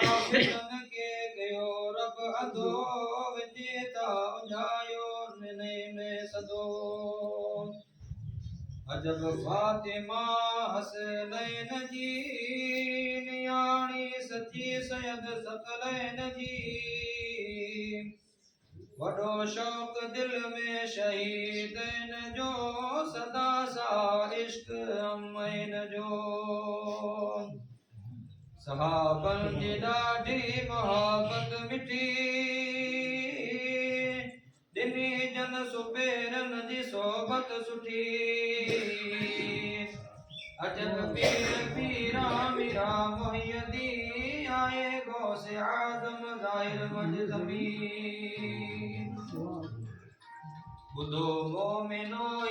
आबिदन के कयो रब अंधो विजेता उंझायो नने में सदो अजब फातिमा हसनैन जी नियाणी सची सैयद सकलैन जी वडो शौक दिल में शहीदन जो सदा सा इश्क अमैन जो सहाबन जी ॾाढी मोहब्बत मिठी ॾिनी जन सुबेरन जी सोबत सुठी अजब पीर पीरा मीरा मोहियदी आए गौसे आजम ज़ाहिर मजज़बी बुधो मोमिनो ई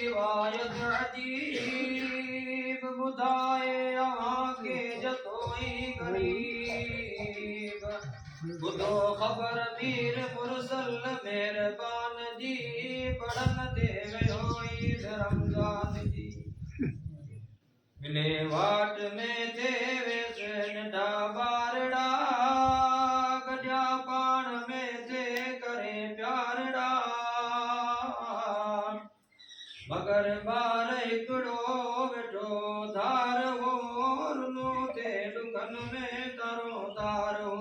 रिवायत अजीब बुधाए अवां के जतोई गरीब बुधो खबर पीर मुरसल मेहरबान जी पढ़न दे होई रमजान जी मिले वाट में थे वैसे नंढा बारड़ा गजा पाण में थे करे प्यारड़ा मगर बार हिकड़ो वेठो धार हो रुनो थे दुखन में तरो धार हो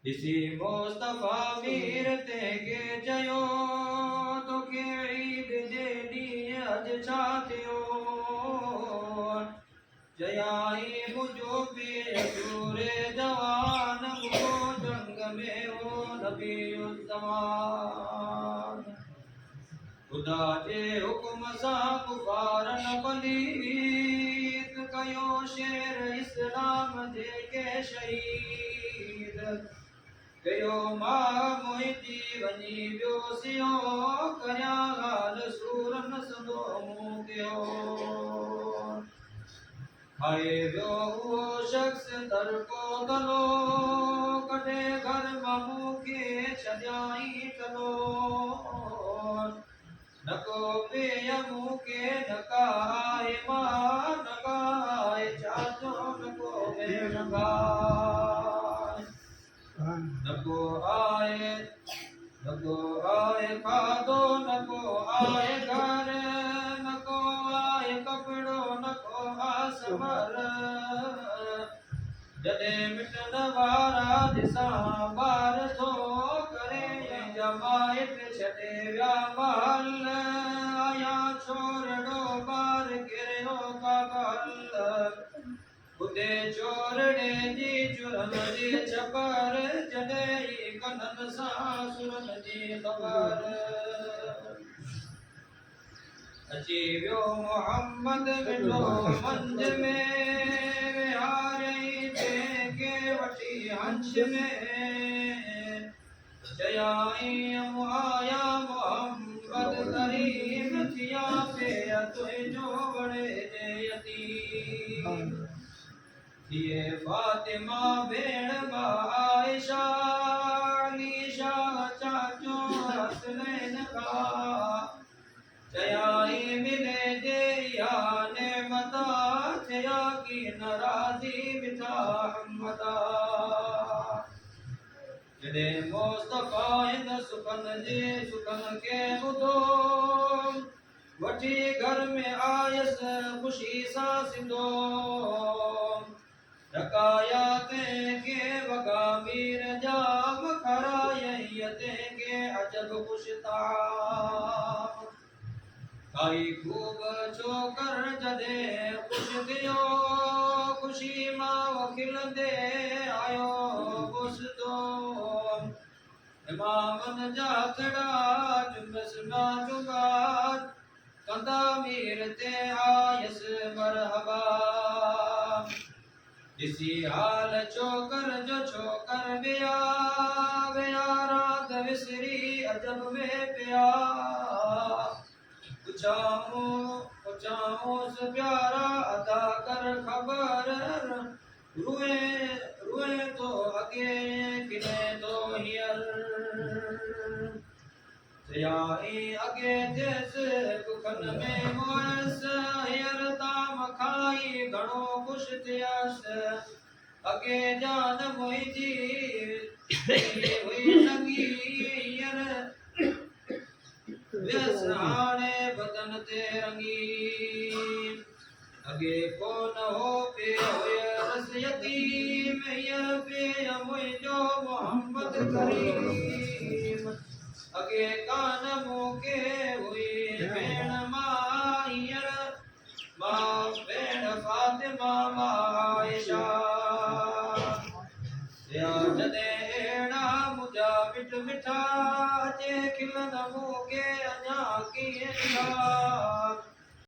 इसी मुस्तफा मीर ते के चयो तो के ईद जे ॾींहुं अॼु छा थियो चयाई मुंहिंजो पीर पूरे जवान मुको जंग में हो नबी ज़मान खुदा जे हुकुम सां कुफारन पलीत कयो शेर इस्लाम जे के शहीद कयो मां मुंहिंजी वञी वियो सियो करियां ॻाल्हि सूरन सदो मूं कयो आए वियो उहो शख़्स तरको गलो कॾे घर मामू खे छॾियाई चलो नको पेय मूं के नकाए मां नकाए चाचो नको भेण भाई नको आए खाधो नको आए घर नको आए कपड़ो नको आसमर जॾे मिटन वारा ॾिसां ॿार थो करे जमायत छॾे विया महल आया छोरड़ो ॿार किरियो कागल उते चोरड़े जी चुरन जी छपर जॾहिं कनन सां सुरन जी ख़बर अची वियो मोहम्मद मिठो मंझ में विहारई के वठी हंश में चयाई आया मोहम्मद करीम थिया पे तुंहिंजो वणे जे यतीम ये फातिमा भेण आयशा अलीशा चाचो हसनैन का चयाई मिले जे या नेमता थिया की नाराज़ी मिठा हमदा जॾहिं मुस्तफा हिन सुखन के ॿुधो वठी घर में आयसि ख़ुशी सां सिंधो रकाया तंहिंखे वॻा मीर जाम खरायई तंहिंखे अजब ख़ुशताम खाई खूब छोकर जॾहिं ख़ुशि थियो ख़ुशी मां खिलंदे आयो पुछंदो इमामन जा थड़ा जुम्बस मां जुगार कंदा मीर ते आयसि मरहबा ॾिसी हाल छोकर जो छोकर विया रात विसरी अजब में पिया पुछाऊंसि प्यारा अदा कर ख़बर रुए तो अॻे किने तो हींअर चयाई अॻे थियसि बुखन में मुयसि हींअर ताम खाई घणो ख़ुशि थियसि अगे जान मुझी हुई लगी यर व्यसहाने बदन ते रंगी अगे कौन हो पे होय रस यतीम यर पे मुझो मोहम्मद करीम अगे कान मोके हुई भेण मायर मां भेण फातिमा मायशा या जदे एड़ा मुझा मिठ मिठा जे खिलन मोके अञा कीअं